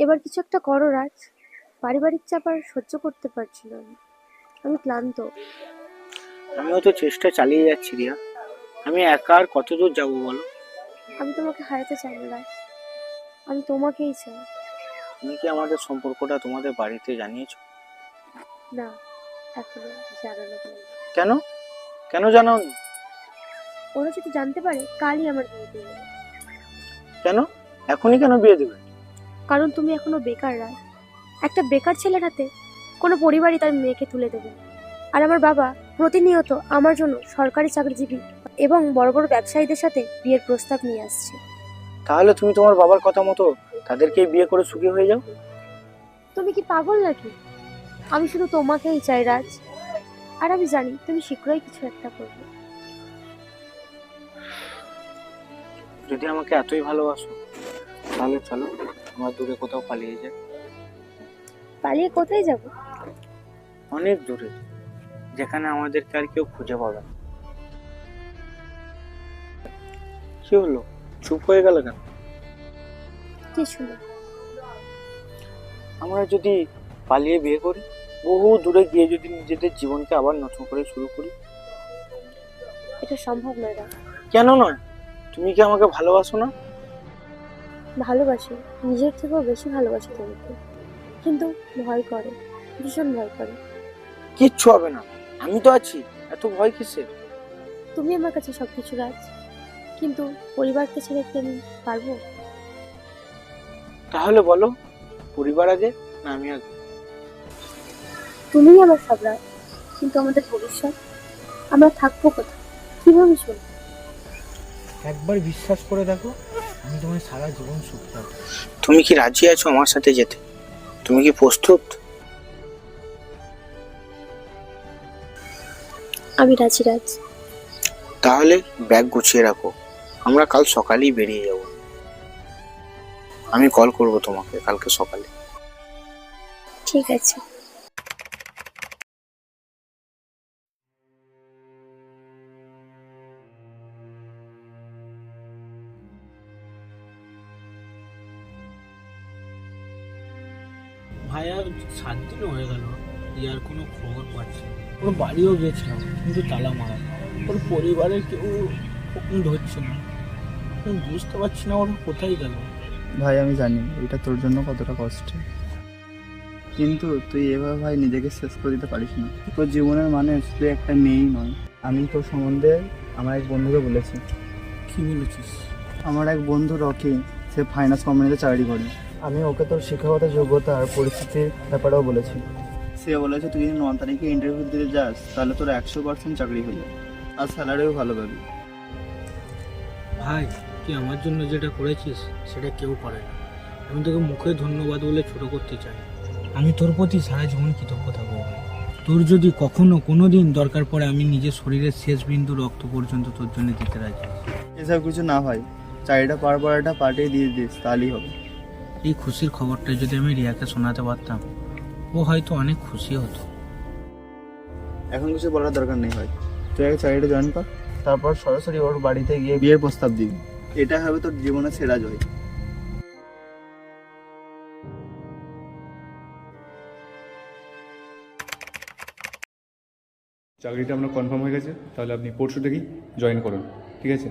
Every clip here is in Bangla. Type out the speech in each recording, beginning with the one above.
এবার কিছু একটা করো রাজ। পারিবারিক চাপ আর সহ্য করতে পারছি না আমি ক্লান্ত। আমিও তো চেষ্টা চালিয়ে যাচ্ছি রিয়া। আমি একা আর কতদূর যাবো বলো? আমি তোমাকে হারাতে চাই না রাজ, আমি তোমাকেই চাই। তুমি কি আমাদের সম্পর্কটা তোমাদের বাড়িতে জানিয়েছো? না, এখনো জানানো হয়নি। কেন? কেন জানাওনি? ওরা যদি জানতে পারে কালই আমার বিয়ে দিয়ে দেবে। কেন? এখনই কেন বিয়ে দেবে? কারণ তুমি এখনো বেকার রাজ। একটা বেকার ছেলের হাতে কোনো পরিবারই তার মেয়েকে তুলে দেবে না। আর আমার বাবা প্রতিনিয়ত আমার জন্য সরকারি চাকরিজীবী এবং বড় বড় ব্যবসায়ীদের সাথে বিয়ের প্রস্তাব নিয়ে আসছে। তাহলে তুমি তোমার বাবার কথা মতো তাদেরকে বিয়ে করে সুখী হয়ে যাও। তুমি কি পাগল নাকি? আমি শুধু তোমাকেই চাই রাজ, আর আমি জানি তুমি শীঘ্রই কিছু একটা করবে। যদি আমাকে এতই ভালোবাসো তাহলে চলো আমার দূরে কোথাও পালিয়ে যাই। পালিয়ে কোথায় যাব? অনেক দূরে, যেখানে আমাদেরকে আর কেউ খুঁজে পাবে না। কি হলো, চুপ হয়ে গেল কেন? কিছু না। আমরা যদি পালিয়ে বিয়ে করি, বহু দূরে গিয়ে যদি নিজেদের জীবনকে আবার নতুন করে শুরু করি। এটা সম্ভব নয় রাজ। কেন নয়? তুমি কি আমাকে ভালোবাসো না? ভালোবাসি, নিজের থেকেও বেশি ভালোবাসি তোমাকে, কিন্তু ভয় করে, ভীষণ ভয় করে। কিচ্ছু হবে না, আমি তো আছি, এত ভয় কিসের? তুমি আমার কাছে সবকিছু রাজ, কিন্তু পরিবারকে ছেড়ে কি আমি পারবো? তাহলে বলো, পরিবার আগে না আমি আগে? তুমিই আমার সব রাজ, কিন্তু আমাদের ভবিষ্যৎ, আমরা থাকবো কোথায়, কিভাবে চলবো? একবার বিশ্বাস করে দেখো, আমি তোমার সারা জীবন সুখ পাবো। তুমি কি রাজি আছো আমার সাথে যেতে? তুমি কি প্রস্তুত? আমি রাজি রাজ। তাহলে ব্যাগ গুছিয়ে রাখো, আমরা কাল সকালেই বেরিয়ে যাব। আমি কল করব তোমাকে কালকে সকালে। ঠিক আছে। ভাই আর 7 দিন হয়ে গেল, ইয়ার কোনো খবর পাচ্ছি না। ওর বাড়িও গেছিলাম কিন্তু তালা মারা। ওর পরিবারের কেউ ফোন ধরছে না। আমি বুঝতে পারছি না ওর কোথায় গেল। ভাই আমি জানি এটা তোর জন্য কতটা কষ্ট, কিন্তু তুই এভাবে ভাই নিজেকে শেষ করে দিতে পারিস না। তোর জীবনের মানে শুধু একটা মেয়েই নয়। আমি তোর সম্বন্ধে আমার এক বন্ধুকে বলেছি। কি বলেছিস? আমার এক বন্ধু রকি, সে ফাইন্যান্স কোম্পানিতে চাকরি করে। আমি ওকে তোর শিক্ষাগত যোগ্যতা আর পরিস্থিতির ব্যাপারেও বলেছি। সে বলেছে তুই যদি 9 তারিখে ইন্টারভিউ দিতে যাস তাহলে তোর 100% চাকরি হয়ে যাবে, আর স্যালারিও ভালো পাবি। ভাই, তুই আমার জন্য যেটা করেছিস সেটা কেউ করে না। আমি তোকে মুখে ধন্যবাদ বলে ছোট করতে চাই। আমি তোর প্রতি সারা জীবন কৃতজ্ঞ থাকবো ভাই। তোর যদি কখনো কোনো দিন দরকার পড়ে, আমি নিজের শরীরের শেষ বিন্দু রক্ত পর্যন্ত তোর জন্য দিতে রাজি। এসব কিছু না ভাই, চাকরিটা পাওয়ার পর একটা পাঠিয়ে দিয়ে দিস, তাহলেই হবে। এই খুশির খবরটা যদি আমি রিয়াকে শোনাতে পারতাম, ও হয়তো অনেক খুশি হতো। এখন কিছু বলার দরকার নেই ভাই, তুই আগে চাকরিটা জয়েন কর, তারপর সরাসরি ওর বাড়িতে গিয়ে বিয়ের প্রস্তাব দিবি। এটা হবে তোর জীবনের সেরা জয়। চাকরিটা আপনার কনফার্ম হয়ে গেছে, তাহলে আপনি পরশু থেকেই জয়েন করুন, ঠিক আছে?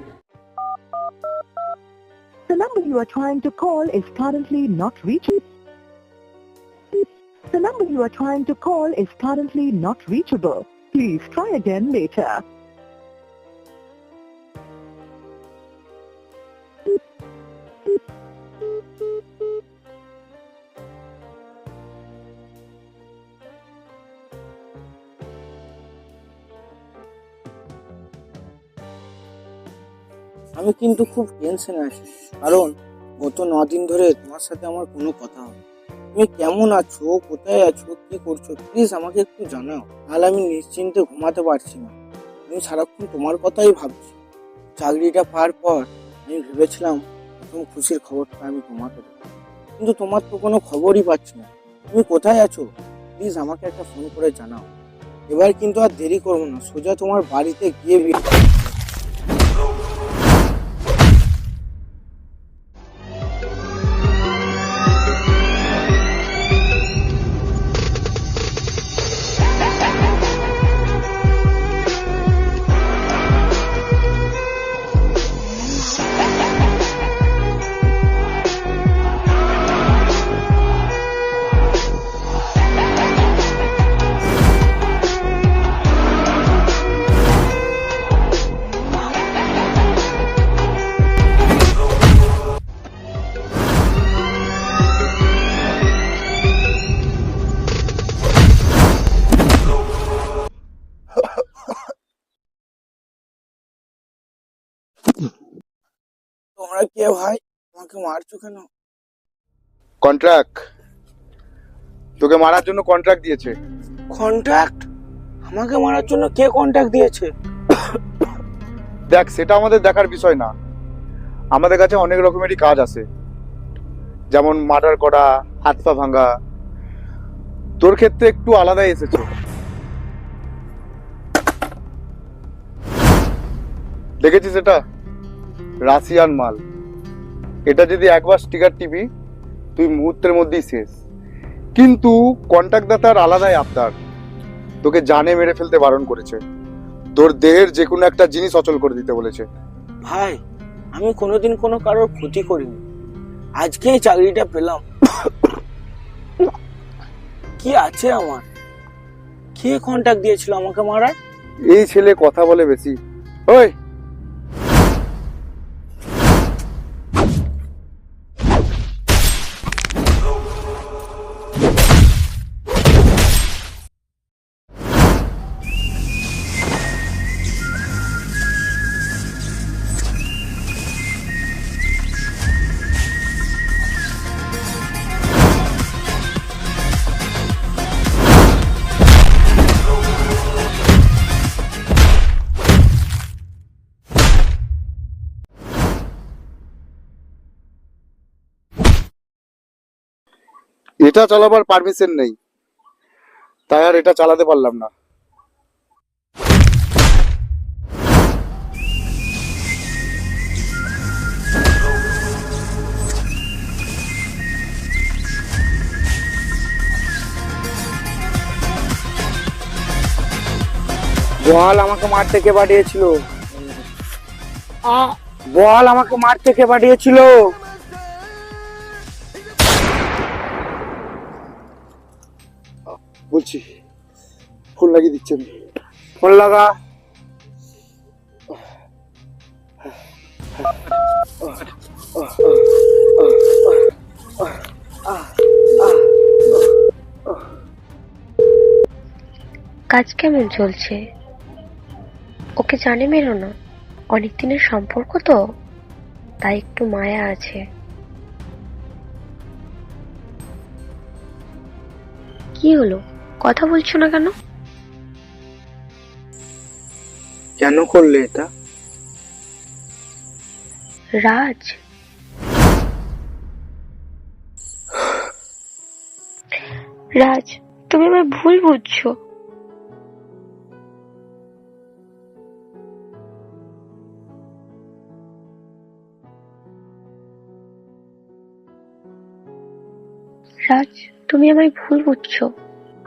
The number you are trying to call is currently not reachable. The number you are trying to call is currently not reachable. Please try again later. আমি কিন্তু খুব টেনশনে আছি, কারণ গত 9 দিন ধরে তোমার সাথে আমার কোনো কথা হয়। তুমি কেমন আছো, কোথায় আছো, কি করছো, প্লিজ আমাকে একটু জানাও, নাহলে আমি নিশ্চিন্তে ঘুমাতে পারছি না। আমি সারাক্ষণ তোমার কথাই ভাবছি। চাকরিটা পাওয়ার পর আমি ভেবেছিলাম প্রথম খুশির খবরটা আমি তোমাকে দেবো, কিন্তু তোমার তো কোনো খবরই পাচ্ছি না। তুমি কোথায় আছো, প্লিজ আমাকে একটা ফোন করে জানাও। এবার কিন্তু আর দেরি করবো না, সোজা তোমার বাড়িতে গিয়ে তোমরা কে ভাই? আমাকে মারছো কেন? কন্ট্রাক্ট, তোকে মারার জন্য কন্ট্রাক্ট দিয়েছে। কন্ট্যাক্ট? আমাকে মারার জন্য কে কন্ট্যাক্ট দিয়েছে? দেখ, সেটা আমাদের দেখার বিষয় না। আমাদের কাছে অনেক রকমেরই কাজ আছে, যেমন মার্ডার করা, হাত পা ভাঙা। তোর ক্ষেত্রে একটু আলাদাই এসেছে। দেখেছিস এটা? রাশিয়ান মাল। এটা যদি একবার স্টিকার টিপি, তুই মুহূর্তের মধ্যেই শেষ। কিন্তু কন্ট্রাক্টদাতার আলাদাই আবদার, তোকে জানে মেরে ফেলতে বারণ করেছে। তোর দেহের যে কোনো একটা জিনিস অচল করে দিতে বলেছে। ভাই, আমি কোনোদিন কোনো কারোর ক্ষতি করিনি, আজকেই চাকরিটা পেলাম। কি আছে আমার? কে কন্ট্যাক্ট দিয়েছিল আমাকে মারার? এই ছেলে কথা বলে বেশি। ওই, এটা চালাবার পারমিশন নেই, তাই আর এটা চালাতে পারলাম না। বল আমাকে মারতে কে পাঠিয়েছিল? বল আমাকে মারতে কে পাঠিয়েছিল? বলছি, ফোন লাগিয়ে দিচ্ছি আমি। ফোন লাগা। কাজ কেমন চলছে? ওকে জানে মেরো না, অনেক দিনের সম্পর্ক তো, তাই একটু মায়া আছে। কি হলো, কথা বলছো না কেন? কেন করলে এটা? রাজ, রাজ, তুমি আমায় ভুল বুঝছো। রাজ, তুমি আমায় ভুল বুঝছো,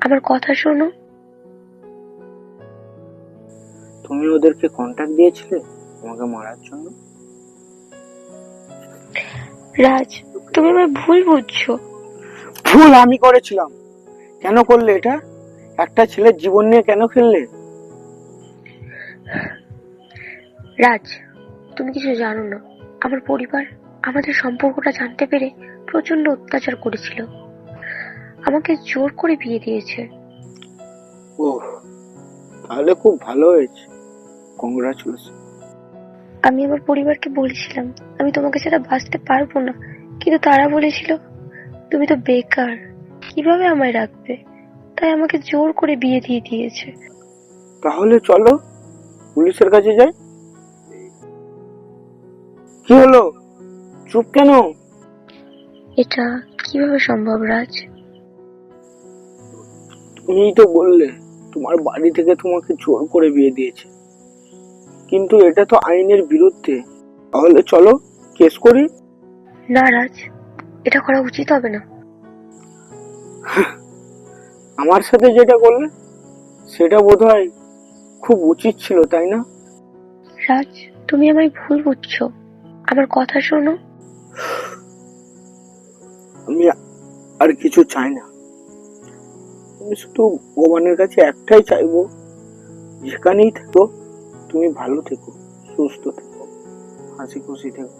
আমার কথা শোনো। তুমি ওদেরকে কন্ট্যাক্ট দিয়েছিলে আমাকে মারার জন্য? রাজ, তুমি আমায় ভুল বুঝছো। ভুল আমি করেছিলাম। কেন করলে এটা? একটা ছেলের জীবন নিয়ে কেন খেললে? রাজ, তুমি কিছু জানো না। আমার পরিবার আমাদের সম্পর্কটা জানতে পেরে প্রচন্ড অত্যাচার করেছিল, আমাকে জোর করে বিয়ে দিয়েছে। ও, তাহলে খুব ভালো হয়েছে, কংগ্রাচুলেশন। আমি আমার পরিবারকে বলেছিলাম আমি তোমাকে ছাড়া বাঁচতে পারবো না, কিন্তু তারা বলেছিল তুমি তো বেকার, কিভাবে আমায় রাখবে, তাই আমাকে জোর করে বিয়ে দিয়ে দিয়েছে। তাহলে চলো পুলিশের কাছে যাই। কি হলো, চুপ কেন? এটা কিভাবে সম্ভব রাজ? তুমিই তো বললে তোমার বাড়ি থেকে তোমাকে জোর করে বিয়ে দিয়েছে, কিন্তু এটা তো আইনের বিরুদ্ধে। তাহলে চলো কেস করি। না রাজ, এটা করা উচিত হবে না। আমার সাথে যেটা করলে সেটা বোধহয় খুব উচিত ছিল, তাই না? রাজ, তুমি আমায় ভুল বুঝছো, আমার কথা শোনো। আমি আর কিছু চাই না, আমি শুধু ভগবানের কাছে একটাই চাইবো, যেখানেই থাকো তুমি ভালো থেকো, সুস্থ থেকো, হাসি খুশি থেকো।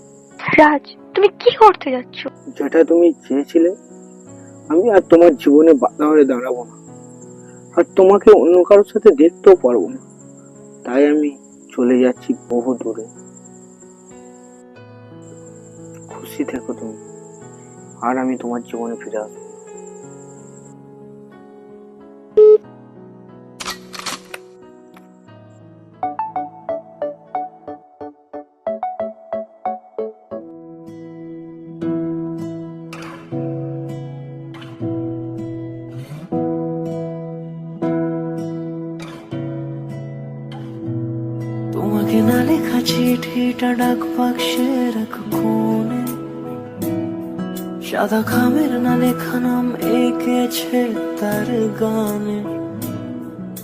রাজ, তুমি কি করতে যাচ্ছ? যেটা তুমি চেয়েছিলে, আমি আর তোমার জীবনে বাধা হয়ে দাঁড়াবো না, আর তোমাকে অন্য কারোর সাথে দেখতেও পারবো না, তাই আমি চলে যাচ্ছি বহু দূরে। খুশি থেকো তুমি, আর আমি তোমার জীবনে ফিরে আসবো। তোমাকে না লেখা চিঠিটা ডাক বাক্সের এক কোণে, সাদা খামের না লেখা নাম এঁকেছে তার গানে।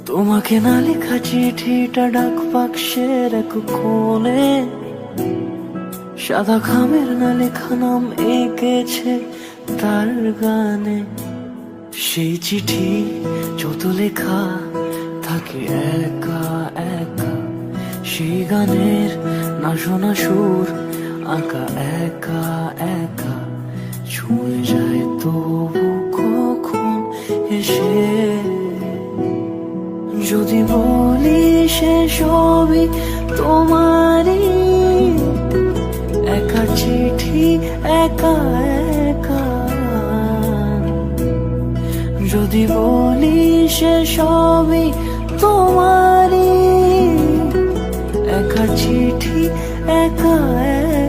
তোমাকে না লেখা চিঠিটা ডাক বাক্সের এক কোণে, সাদা খামের না লেখা নাম এঁকেছে তার গানে। সেই চিঠি যত লেখা থাকে একা একা, সেই গানের না শোনা সুর আঁকা একা একা, ছুঁয়ে যায় তবু কখন এসে। যদি বলি সে সবই তোমারই, একা চিঠি একা একা। যদি বলি সে সবই তোমারই, একা চিঠি একা একা।